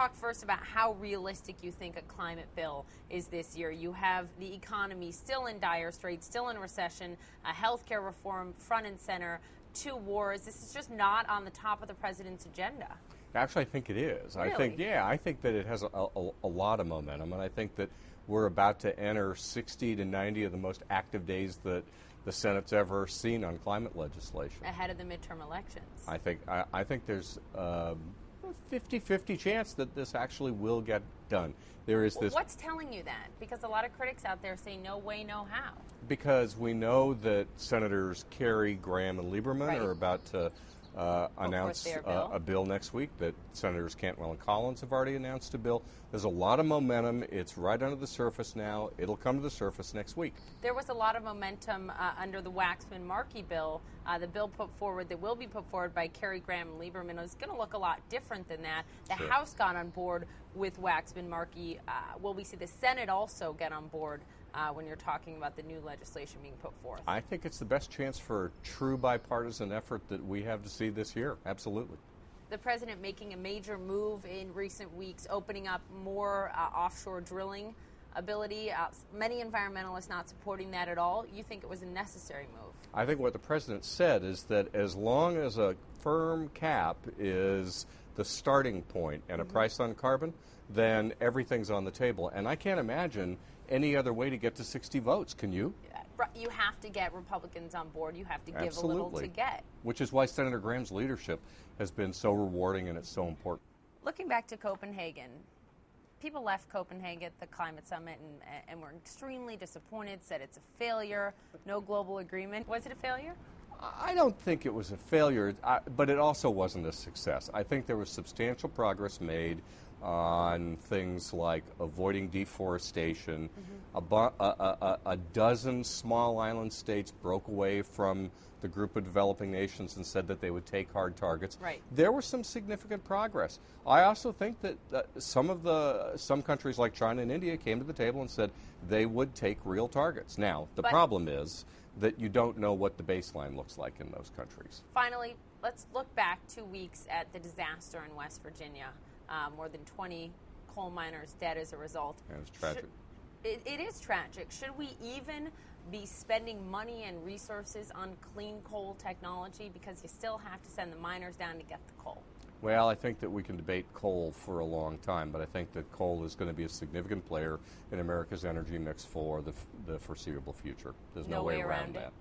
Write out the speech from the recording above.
talk first about how realistic you think a climate bill is this year. You have the economy still in dire straits, still in recession, a healthcare reform front and center, 2 wars. This is just not on the top of the president's agenda. Actually, I think it is. Really? I think that it has a lot of momentum, and I think that we're about to enter 60 to 90 of the most active days that the Senate's ever seen on climate legislation. Ahead of the midterm elections. I think there's a 50-50 chance that this actually will get done. There is this. What's telling you that? Because a lot of critics out there say no way, no how. Because we know that Senators Kerry, Graham, and Lieberman are about to announce a bill next week, that Senators Cantwell and Collins have already announced a bill. There's a lot of momentum. It's right under the surface now. It'll come to the surface next week. There was a lot of momentum under the Waxman-Markey bill. The bill put forward that will be put forward by Kerry, Graham, and Lieberman is going to look a lot different than that. The House got on board with Waxman-Markey. Will we see the Senate also get on board when you're talking about the new legislation being put forth? I think it's the best chance for a true bipartisan effort that we have to see this year. Absolutely. The president making a major move in recent weeks, opening up more offshore drilling ability. Many environmentalists not supporting that at all. You think it was a necessary move? I think what the president said is that as long as a firm cap is the starting point and a price on carbon, then everything's on the table. And I can't imagine any other way to get to 60 votes. Can you? You have to get Republicans on board. You have to give a little to get. Which is why Senator Graham's leadership has been so rewarding and it's so important. Looking back to Copenhagen, people left Copenhagen at the climate summit and were extremely disappointed, said it's a failure, no global agreement. Was it a failure? I don't think it was a failure, but it also wasn't a success. I think there was substantial progress made on things like avoiding deforestation. A dozen small island states broke away from the group of developing nations and said that they would take hard targets. Right. There was some significant progress. I also think that some countries like China and India came to the table and said they would take real targets. Now, the problem is that you don't know what the baseline looks like in those countries. Finally, let's look back 2 weeks at the disaster in West Virginia. More than 20 coal miners dead as a result. And it's tragic. It is tragic. Should we even be spending money and resources on clean coal technology, because you still have to send the miners down to get the coal? Well, I think that we can debate coal for a long time, but I think that coal is going to be a significant player in America's energy mix for the foreseeable future. There's no way around that.